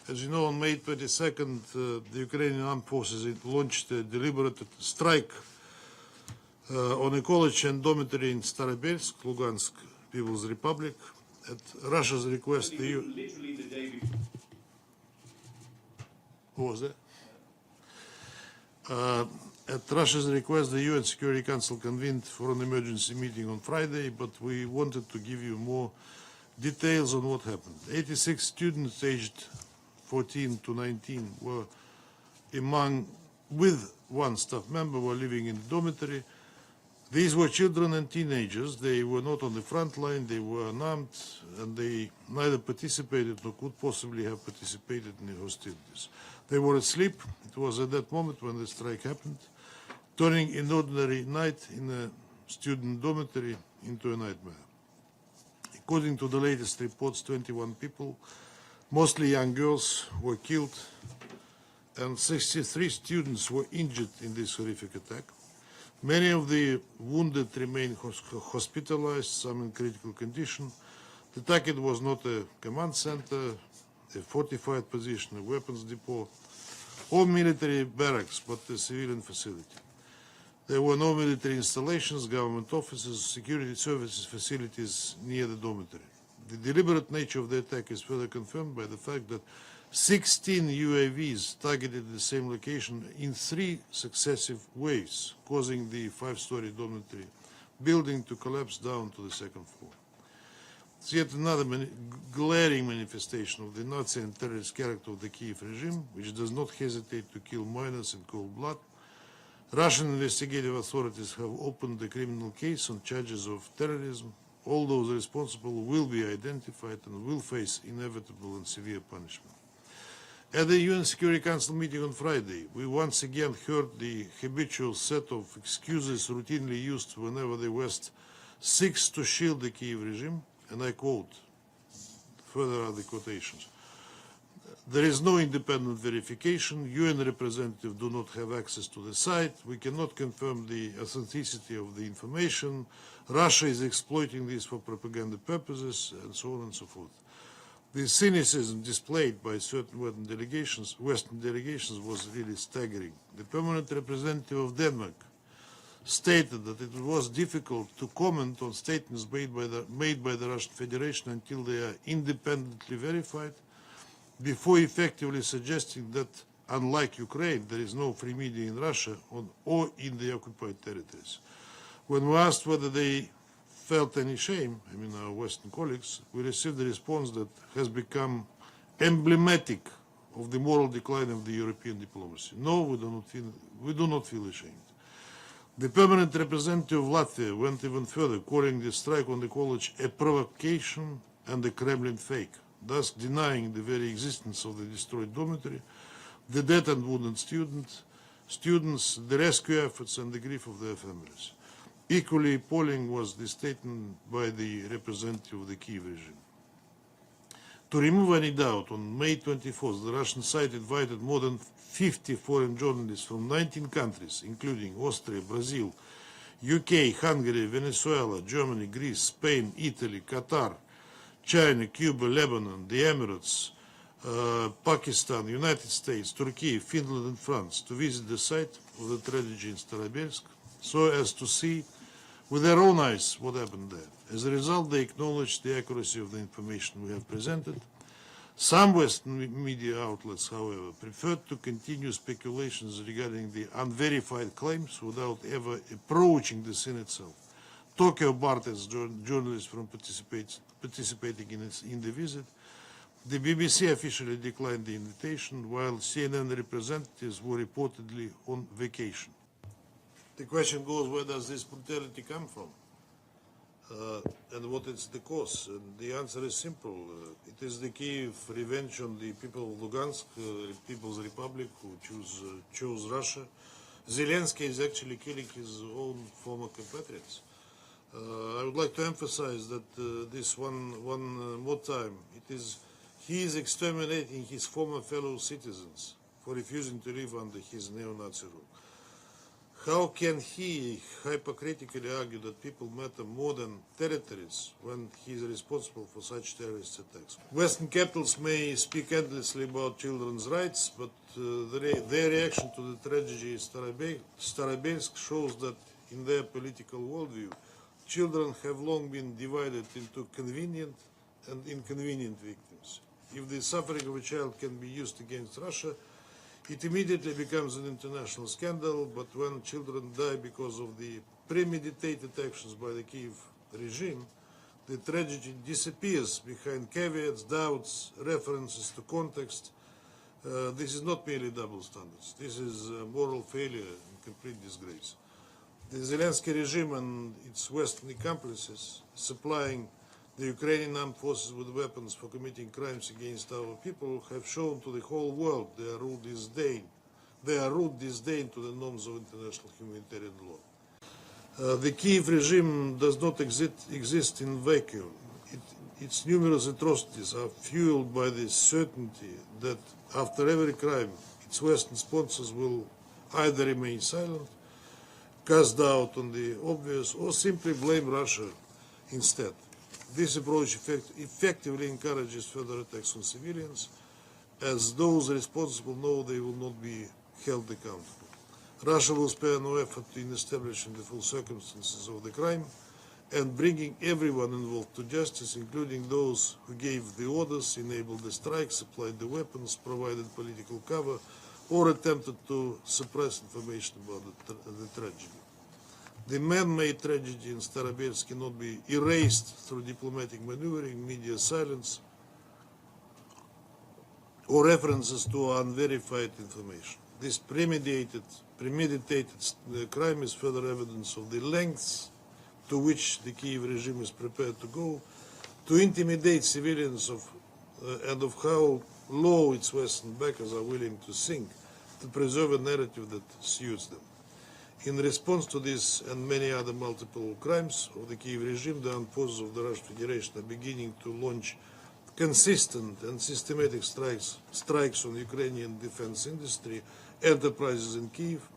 As you know, on May 22nd, the Ukrainian armed forces launched a deliberate strike on a college and dormitory in Starobelsk, Lugansk People's Republic. At Russia's request, literally the day before. Who was that? At Russia's request, the UN Security Council convened for an emergency meeting on Friday, but we wanted to give you more details on what happened. 86 students aged 14 to 19 were with one staff member were living in the dormitory. These were children and teenagers. They were not on the front line, they were unarmed, and they neither participated nor could possibly have participated in the hostilities. They were asleep. It was at that moment when the strike happened, turning an ordinary night in a student dormitory into a nightmare. According to the latest reports, 21 people, mostly young girls, were killed, and 63 students were injured in this horrific attack. Many of the wounded remain hospitalized, some in critical condition. The target was not a command center, a fortified position, a weapons depot, or military barracks, but a civilian facility. There were no military installations, government offices, security services facilities near the dormitory. The deliberate nature of the attack is further confirmed by the fact that 16 UAVs targeted the same location in 3 successive waves, causing the 5-story dormitory building to collapse down to the 2nd floor. It's yet another glaring manifestation of the Nazi and terrorist character of the Kiev regime, which does not hesitate to kill minors in cold blood. Russian investigative authorities have opened a criminal case on charges of terrorism. All those responsible will be identified and will face inevitable and severe punishment. At the UN Security Council meeting on Friday, we once again heard the habitual set of excuses routinely used whenever the West seeks to shield the Kiev regime, and I quote, further are the quotations. There is no independent verification. UN representatives do not have access to the site. We cannot confirm the authenticity of the information. Russia is exploiting this for propaganda purposes, and so on and so forth. The cynicism displayed by certain Western delegations was really staggering. The permanent representative of Denmark stated that it was difficult to comment on statements made by the Russian Federation until they are independently verified, before effectively suggesting that, unlike Ukraine, there is no free media in Russia or in the occupied territories. When we asked whether they felt any shame, our Western colleagues, we received a response that has become emblematic of the moral decline of the European diplomacy. No, we do not feel ashamed. The permanent representative of Latvia went even further, calling the strike on the college a provocation and a Kremlin fake, thus denying the very existence of the destroyed dormitory, the dead and wounded students, the rescue efforts, and the grief of their families. Equally appalling was the statement by the representative of the Kiev regime. To remove any doubt, on May 24th, the Russian site invited more than 50 foreign journalists from 19 countries, including Austria, Brazil, UK, Hungary, Venezuela, Germany, Greece, Spain, Italy, Qatar, China, Cuba, Lebanon, the Emirates, Pakistan, United States, Turkey, Finland, and France to visit the site of the tragedy in Starobelsk, so as to see with their own eyes what happened there. As a result, they acknowledged the accuracy of the information we have presented. Some Western media outlets, however, preferred to continue speculations regarding the unverified claims without ever approaching the scene itself. Tokyo barred its journalists from participating in the visit. The BBC officially declined the invitation, while CNN representatives were reportedly on vacation. The question goes, where does this brutality come from? And what is the cause? And the answer is simple. It is the Kiev revenge on the people of Lugansk, People's Republic, who chose Russia. Zelensky is actually killing his own former compatriots. I would like to emphasize that this one more time. He is exterminating his former fellow citizens for refusing to live under his neo-Nazi rule. How can he hypocritically argue that people matter more than territories when he is responsible for such terrorist attacks? Western capitals may speak endlessly about children's rights, but their reaction to the tragedy in Starobelsk shows that in their political worldview, children have long been divided into convenient and inconvenient victims. If the suffering of a child can be used against Russia, it immediately becomes an international scandal, but when children die because of the premeditated actions by the Kiev regime, the tragedy disappears behind caveats, doubts, references to context. This is not merely double standards. This is moral failure and complete disgrace. The Zelensky regime and its Western accomplices supplying the Ukrainian armed forces with weapons for committing crimes against our people have shown to the whole world their rude disdain to the norms of international humanitarian law. The Kiev regime does not exist in vacuum. Its numerous atrocities are fueled by the certainty that after every crime, its Western sponsors will either remain silent, cast doubt on the obvious, or simply blame Russia instead. This approach effectively encourages further attacks on civilians, as those responsible know they will not be held accountable. Russia will spare no effort in establishing the full circumstances of the crime and bringing everyone involved to justice, including those who gave the orders, enabled the strikes, supplied the weapons, provided political cover, or attempted to suppress information about the tragedy. The man-made tragedy in Starobelsk cannot be erased through diplomatic maneuvering, media silence, or references to unverified information. This premeditated crime is further evidence of the lengths to which the Kiev regime is prepared to go to intimidate civilians and of how low its Western backers are willing to sink to preserve a narrative that suits them. In response to this and many other multiple crimes of the Kiev regime, the armed forces of the Russian Federation are beginning to launch consistent and systematic strikes on Ukrainian defense industry enterprises in Kiev,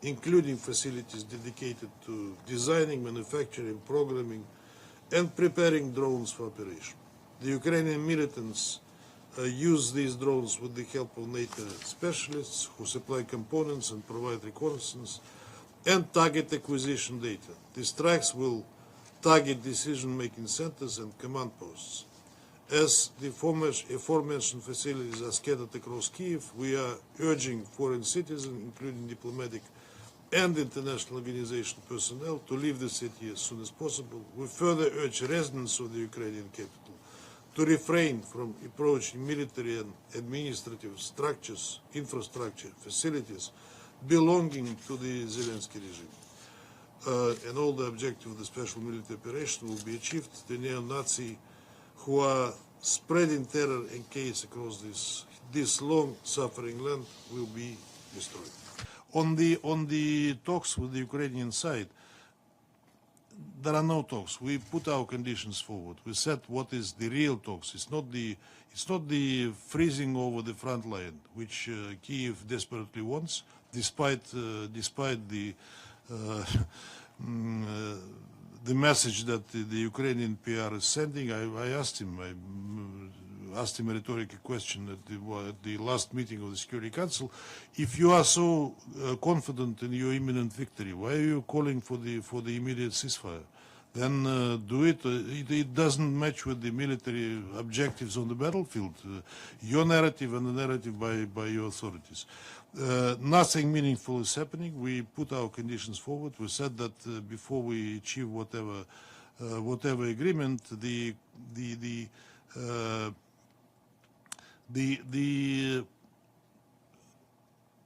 including facilities dedicated to designing, manufacturing, programming, and preparing drones for operation. The Ukrainian militants use these drones with the help of NATO specialists who supply components and provide reconnaissance and target acquisition data. The strikes will target decision-making centers and command posts. As the aforementioned facilities are scattered across Kiev, we are urging foreign citizens, including diplomatic and international organization personnel, to leave the city as soon as possible. We further urge residents of the Ukrainian capital to refrain from approaching military and administrative structures, infrastructure, facilities belonging to the Zelensky regime. And all the objective of the special military operation will be achieved. The neo-Nazi who are spreading terror and chaos across this long-suffering land will be destroyed. On the talks with the Ukrainian side, there are no talks. We put our conditions forward. We said what is the real talks. It's not the freezing over the front line, which Kiev desperately wants, despite the message that the Ukrainian PR is sending. I asked him a rhetorical question at the last meeting of the Security Council. If you are so confident in your imminent victory, why are you calling for the immediate ceasefire? Then do it. It doesn't match with the military objectives on the battlefield. Your narrative and the narrative by your authorities. Nothing meaningful is happening. We put our conditions forward. We said that before we achieve whatever agreement,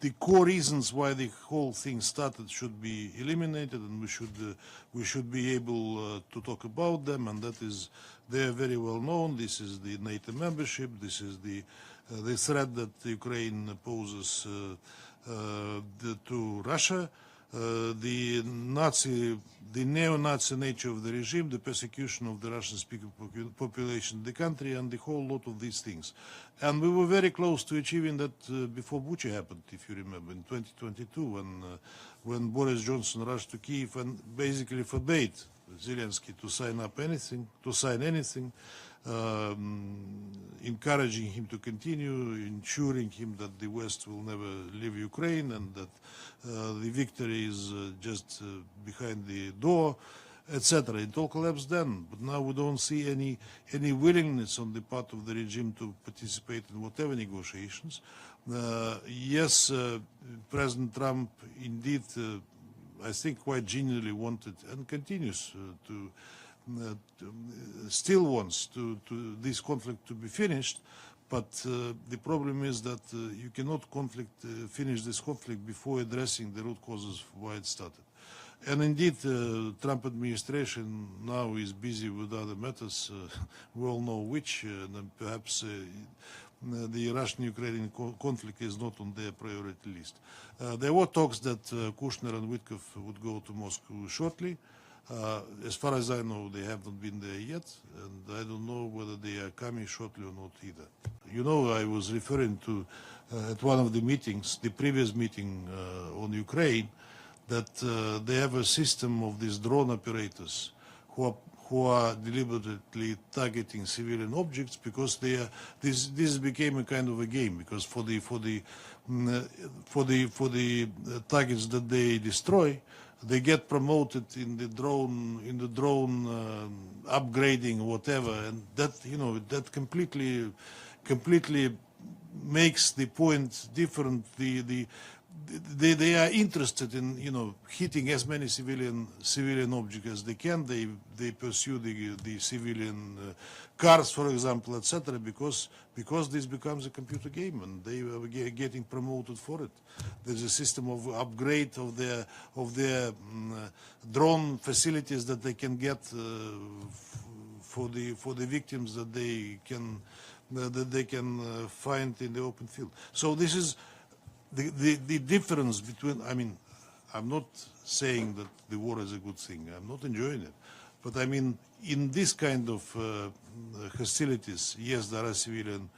the core reasons why the whole thing started should be eliminated, and we should be able to talk about them, and that is, they are very well known. This is the NATO membership. This is the threat that Ukraine poses to Russia, the neo-Nazi nature of the regime, the persecution of the Russian-speaking population in the country, and the whole lot of these things. And we were very close to achieving that before Bucha happened, if you remember, in 2022, when Boris Johnson rushed to Kiev and basically forbade Zelensky to sign anything, encouraging him to continue, ensuring him that the West will never leave Ukraine and that the victory is just behind the door, etc. It all collapsed then, but now we don't see any willingness on the part of the regime to participate in whatever negotiations. Yes, President Trump indeed, I think, quite genuinely wanted and continues still wants to this conflict to be finished, but the problem is that you cannot finish this conflict before addressing the root causes why it started. And indeed, Trump administration now is busy with other matters. We all know which, and perhaps the Russian-Ukrainian conflict is not on their priority list. There were talks that Kushner and Witkoff would go to Moscow shortly. As far as I know, they have not been there yet, and I don't know whether they are coming shortly or not either. You know, I was referring to, at one of the meetings, the previous meeting on Ukraine, that they have a system of these drone operators who are deliberately targeting civilian objects because this became a kind of a game, because for the targets that they destroy, they get promoted in the drone upgrading, whatever, and that, you know, that completely makes the point different. They are interested in, you know, hitting as many civilian objects as they can. They pursue the civilian cars, for example, etc. Because this becomes a computer game, and they are getting promoted for it. There's a system of upgrade of their drone facilities that they can get for the victims that they can find in the open field. So this is the difference between, I mean, I'm not saying that the war is a good thing. I'm not enjoying it. But I mean, in this kind of hostilities, yes, there are civilian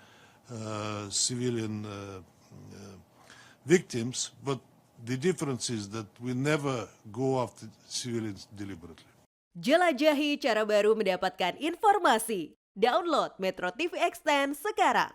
victims, but the difference is that we never go after civilians deliberately. Jelajahi cara baru mendapatkan informasi. Download MetroTV Extend sekarang.